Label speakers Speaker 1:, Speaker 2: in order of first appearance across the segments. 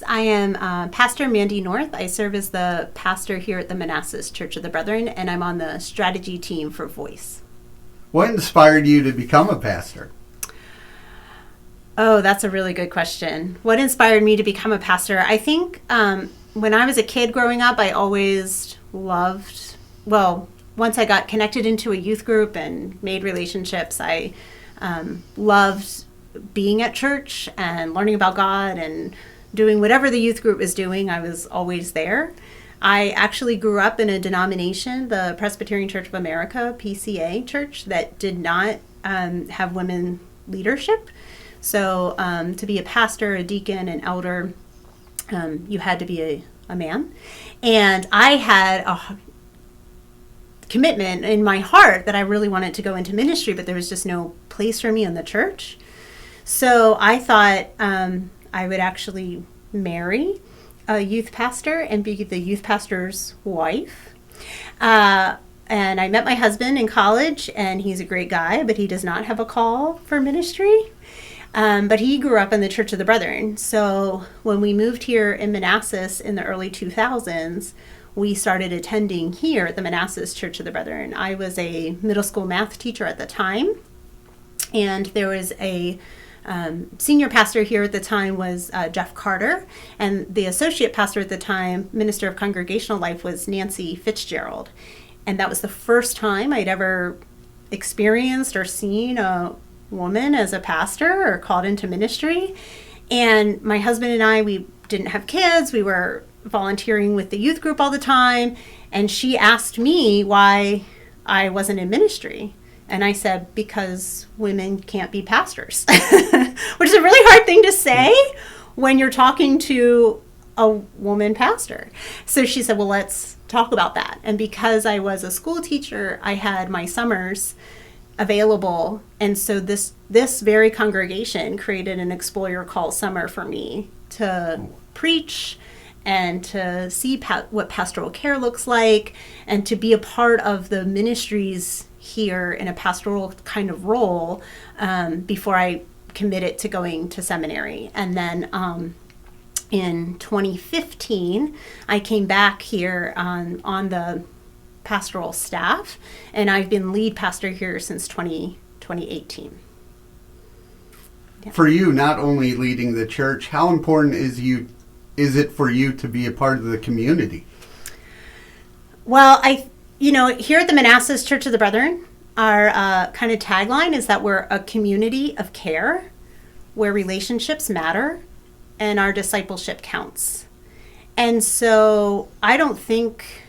Speaker 1: I am Pastor Mandy North. I serve as the pastor here at the Manassas Church of the Brethren, and I'm on the strategy team for Voice.
Speaker 2: What inspired you to become a pastor?
Speaker 1: Oh, that's a really good question. What inspired me to become a pastor? I think when I was a kid growing up, I always once I got connected into a youth group and made relationships, I loved being at church and learning about God and doing whatever the youth group was doing. I was always there. I actually grew up in a denomination, the Presbyterian Church of America, PCA church, that did not have women leadership. So to be a pastor, a deacon, an elder, you had to be a man. And I had a commitment in my heart that I really wanted to go into ministry, but there was just no place for me in the church. So I thought I would actually marry a youth pastor and be the youth pastor's wife. And I met my husband in college, and he's a great guy, but he does not have a call for ministry. But he grew up in the Church of the Brethren. So when we moved here in Manassas in the early 2000s, we started attending here at the Manassas Church of the Brethren. I was a middle school math teacher at the time, and there was a senior pastor here at the time was Jeff Carter, and the associate pastor at the time, minister of congregational life, was Nancy Fitzgerald. And that was the first time I'd ever experienced or seen a woman as a pastor or called into ministry. And my husband and I, we didn't have kids. We were volunteering with the youth group all the time. And she asked me why I wasn't in ministry. And I said, because women can't be pastors, which is a really hard thing to say when you're talking to a woman pastor. So she said, well, let's talk about that. And because I was a school teacher, I had my summers available. And so this very congregation created an Explore Your Call summer for me to preach and to see what pastoral care looks like and to be a part of the ministries here in a pastoral kind of role before I committed to going to seminary. And then in 2015, I came back here on the pastoral staff, and I've been lead pastor here since 2018. Yeah.
Speaker 2: For you, not only leading the church, how important is it for you to be a part of the community?
Speaker 1: Well, here at the Manassas Church of the Brethren, our kind of tagline is that we're a community of care where relationships matter and our discipleship counts. And so I don't think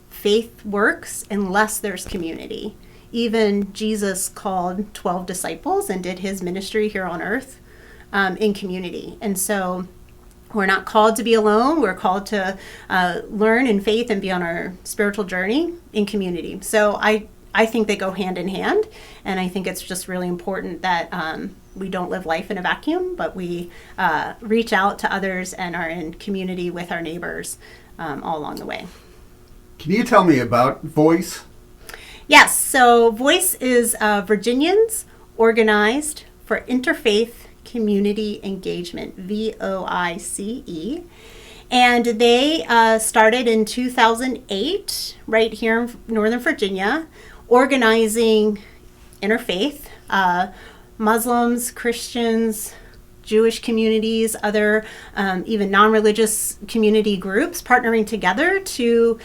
Speaker 1: faith works unless there's community. Even Jesus called 12 disciples and did his ministry here on earth in community. And so we're not called to be alone. We're called to learn in faith and be on our spiritual journey in community. So I think they go hand in hand. And I think it's just really important that we don't live life in a vacuum, but we reach out to others and are in community with our neighbors all along the way.
Speaker 2: Can you tell me about Voice?
Speaker 1: Yes. So Voice is Virginians Organized for Interfaith Community Engagement, VOICE. And they started in 2008 right here in Northern Virginia, organizing interfaith, Muslims, Christians, Jewish communities, other even non-religious community groups partnering together to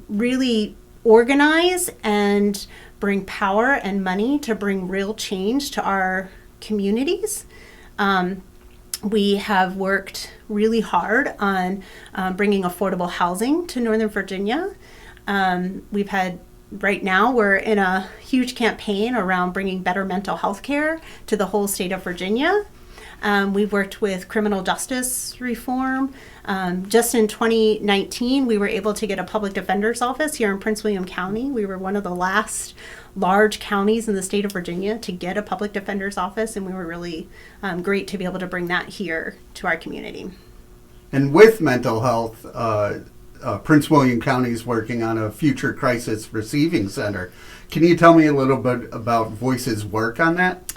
Speaker 1: really organize and bring power and money to bring real change to our communities. We have worked really hard on bringing affordable housing to Northern Virginia. Right now, we're in a huge campaign around bringing better mental health care to the whole state of Virginia. We've worked with criminal justice reform. Just in 2019, we were able to get a public defender's office here in Prince William County. We were one of the last large counties in the state of Virginia to get a public defender's office, and we were really great to be able to bring that here to our community.
Speaker 2: And with mental health, Prince William County is working on a future crisis receiving center. Can you tell me a little bit about Voice's work on that?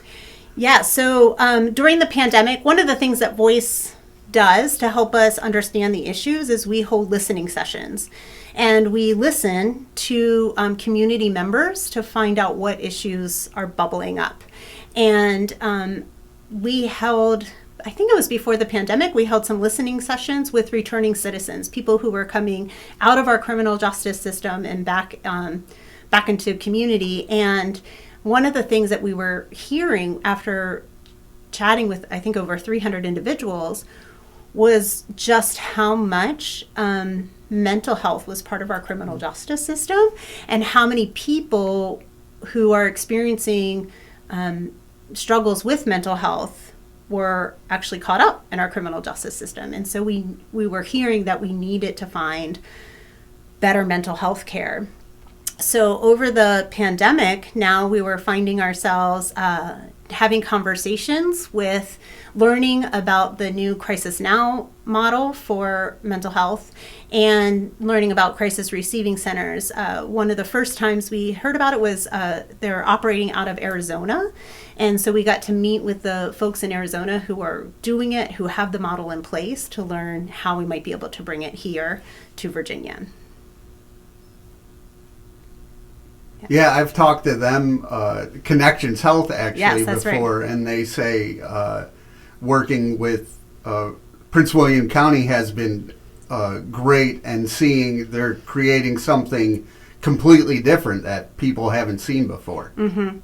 Speaker 1: Yeah, so during the pandemic, one of the things that Voice does to help us understand the issues is we hold listening sessions. And we listen to community members to find out what issues are bubbling up. And we held, I think it was before the pandemic, we held some listening sessions with returning citizens, people who were coming out of our criminal justice system and back into community. And one of the things that we were hearing after chatting with, I think, over 300 individuals was just how much mental health was part of our criminal justice system, and how many people who are experiencing struggles with mental health were actually caught up in our criminal justice system. And so we were hearing that we needed to find better mental health care. So over the pandemic, now we were finding ourselves having conversations with learning about the new Crisis Now model for mental health and learning about crisis receiving centers. One of the first times we heard about it was they're operating out of Arizona. And so we got to meet with the folks in Arizona who are doing it, who have the model in place, to learn how we might be able to bring it here to Virginia.
Speaker 2: Yeah, I've talked to them, Connections Health actually,
Speaker 1: Yes,
Speaker 2: before,
Speaker 1: right.
Speaker 2: And they say working with Prince William County has been great, and seeing they're creating something completely different that people haven't seen before.
Speaker 1: Mm-hmm.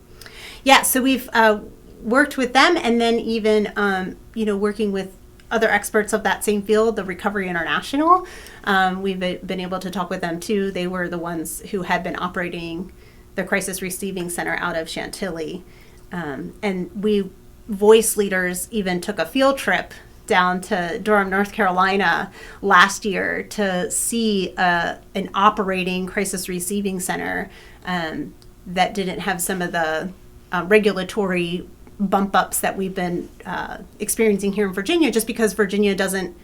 Speaker 1: Yeah, so we've worked with them, and then even working with other experts of that same field, the Recovery International. We've been able to talk with them too. They were the ones who had been operating the Crisis Receiving Center out of Chantilly. And we voice leaders even took a field trip down to Durham, North Carolina last year to see an operating crisis receiving center that didn't have some of the regulatory bump ups that we've been experiencing here in Virginia, just because Virginia doesn't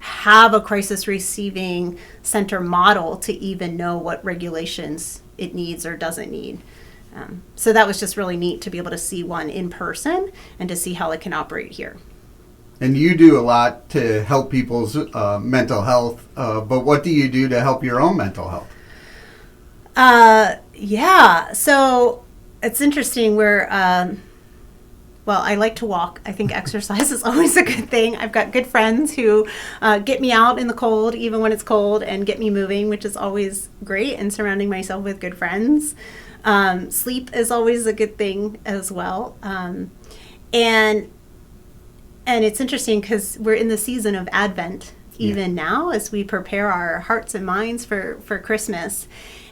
Speaker 1: have a crisis receiving center model to even know what regulations it needs or doesn't need. So that was just really neat to be able to see one in person and to see how it can operate here.
Speaker 2: And you do a lot to help people's mental health, but what do you do to help your own mental health?
Speaker 1: Yeah, so it's interesting. Well, I like to walk. I think exercise is always a good thing. I've got good friends who get me out in the cold, even when it's cold, and get me moving, which is always great, and surrounding myself with good friends. Sleep is always a good thing as well. And it's interesting because we're in the season of Advent even now, as we prepare our hearts and minds for Christmas.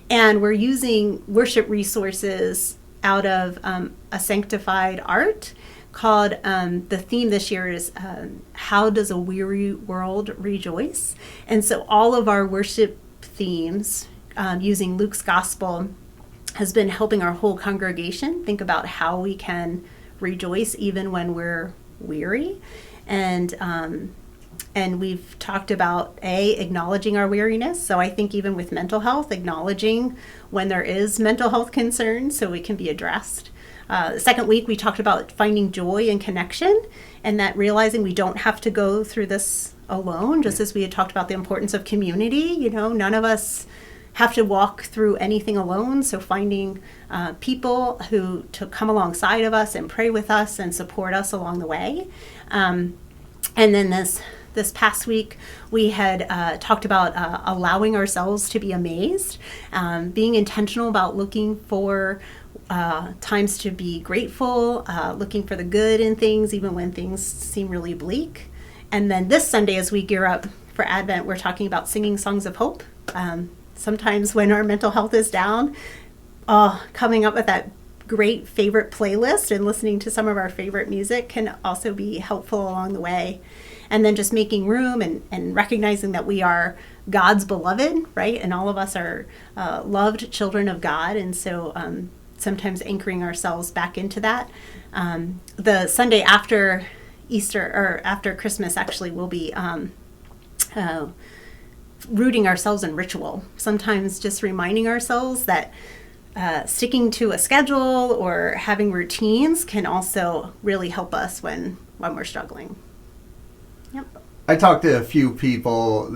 Speaker 1: And we're using worship resources out of a sanctified art called, the theme this year is How Does a Weary World Rejoice? And so all of our worship themes using Luke's Gospel has been helping our whole congregation think about how we can rejoice even when we're weary. And we've talked about acknowledging our weariness. So I think even with mental health, acknowledging when there is mental health concerns so it can be addressed. The second week, we talked about finding joy and connection, and that realizing we don't have to go through this alone, just as we had talked about the importance of community. None of us have to walk through anything alone. So finding people who to come alongside of us and pray with us and support us along the way. And then this past week, we had talked about allowing ourselves to be amazed, being intentional about looking for times to be grateful, looking for the good in things, even when things seem really bleak. And then this Sunday, as we gear up for Advent, we're talking about singing songs of hope. Sometimes when our mental health is down, coming up with that great favorite playlist and listening to some of our favorite music can also be helpful along the way. And then just making room and recognizing that we are God's beloved, right? And all of us are loved children of God. And so sometimes anchoring ourselves back into that. The Sunday after Easter, or after Christmas, actually, will be rooting ourselves in ritual. Sometimes just reminding ourselves that sticking to a schedule or having routines can also really help us when we're struggling. Yep.
Speaker 2: I talk to a few people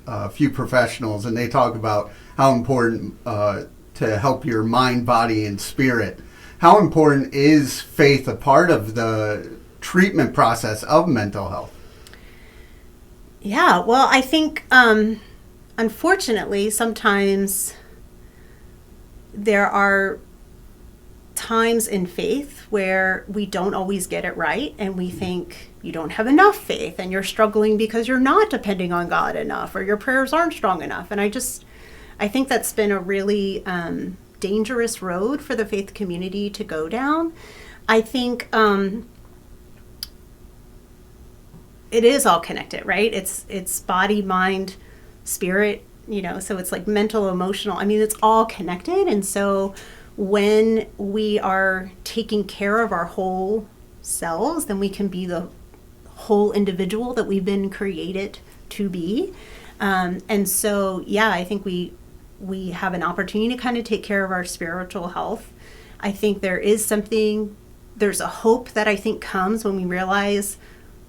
Speaker 2: a few professionals, and they talk about how important to help your mind, body, and spirit. How important is faith a part of the treatment process of mental health?
Speaker 1: Yeah, well, I think unfortunately sometimes there are times in faith where we don't always get it right, and we think you don't have enough faith and you're struggling because you're not depending on God enough, or your prayers aren't strong enough. And I think that's been a really dangerous road for the faith community to go down. I think it is all connected, right? It's body, mind, spirit, so it's like mental, emotional. I mean, it's all connected. And so when we are taking care of our whole selves, then we can be the whole individual that we've been created to be. And so, yeah, I think we have an opportunity to kind of take care of our spiritual health. I think there's a hope that I think comes when we realize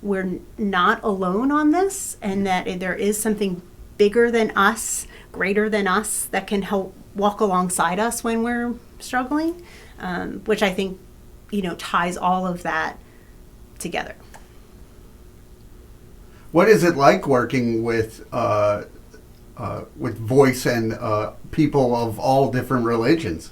Speaker 1: we're not alone on this, and that there is something bigger than us, greater than us, that can help walk alongside us when we're struggling, which I think, ties all of that together.
Speaker 2: What is it like working with voice and people of all different religions?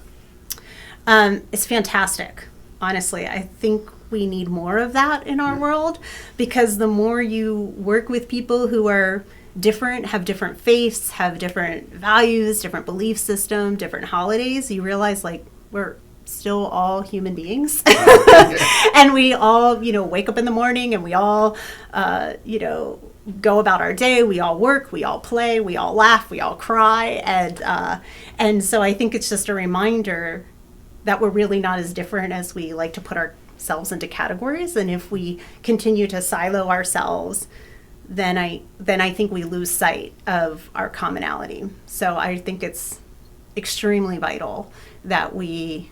Speaker 1: It's fantastic. Honestly, I think we need more of that in our world, because the more you work with people who are different, have different faiths, have different values, different belief system, different holidays, you realize like we're still all human beings. And we all, wake up in the morning, and we all, go about our day. We all work, we all play, we all laugh, we all cry. And so I think it's just a reminder that we're really not as different as we like to put ourselves into categories. And if we continue to silo ourselves, then I think we lose sight of our commonality. So I think it's extremely vital that we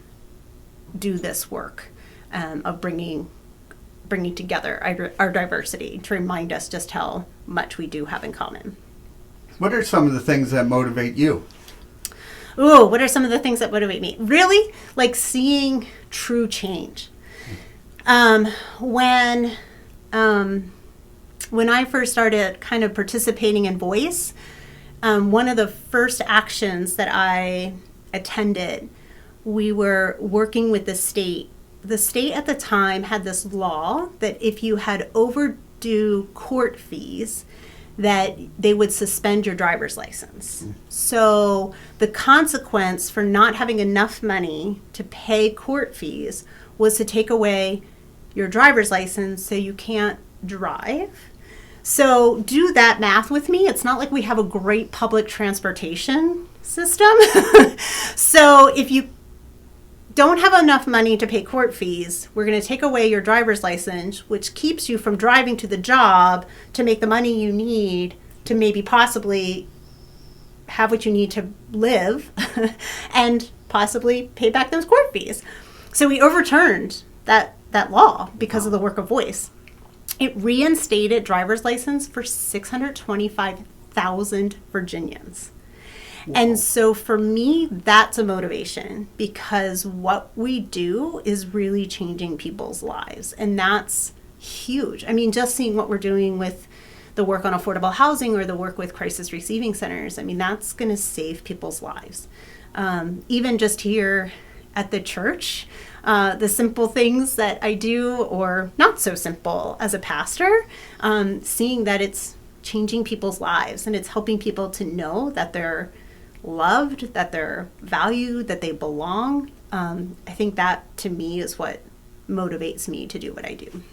Speaker 1: do this work of bringing together our diversity, to remind us just how much we do have in common.
Speaker 2: What are some of the things that motivate you?
Speaker 1: Ooh, what are some of the things that motivate me? Really, like seeing true change. When I first started kind of participating in voice, one of the first actions that I attended, we were working with the state. The state at the time had this law that if you had overdue court fees, that they would suspend your driver's license. So the consequence for not having enough money to pay court fees was to take away your driver's license so you can't drive. So do that math with me. It's not like we have a great public transportation system. So if you don't have enough money to pay court fees, we're going to take away your driver's license, which keeps you from driving to the job to make the money you need to maybe possibly have what you need to live and possibly pay back those court fees. So we overturned that law because of the work of voice. It reinstated driver's license for 625,000 Virginians. Wow. And so for me, that's a motivation, because what we do is really changing people's lives. And that's huge. I mean, just seeing what we're doing with the work on affordable housing or the work with crisis receiving centers, I mean, that's going to save people's lives. Even just here at the church, the simple things that I do, or not so simple as a pastor, seeing that it's changing people's lives and it's helping people to know that they're loved, that they're valued, that they belong. I think that to me is what motivates me to do what I do.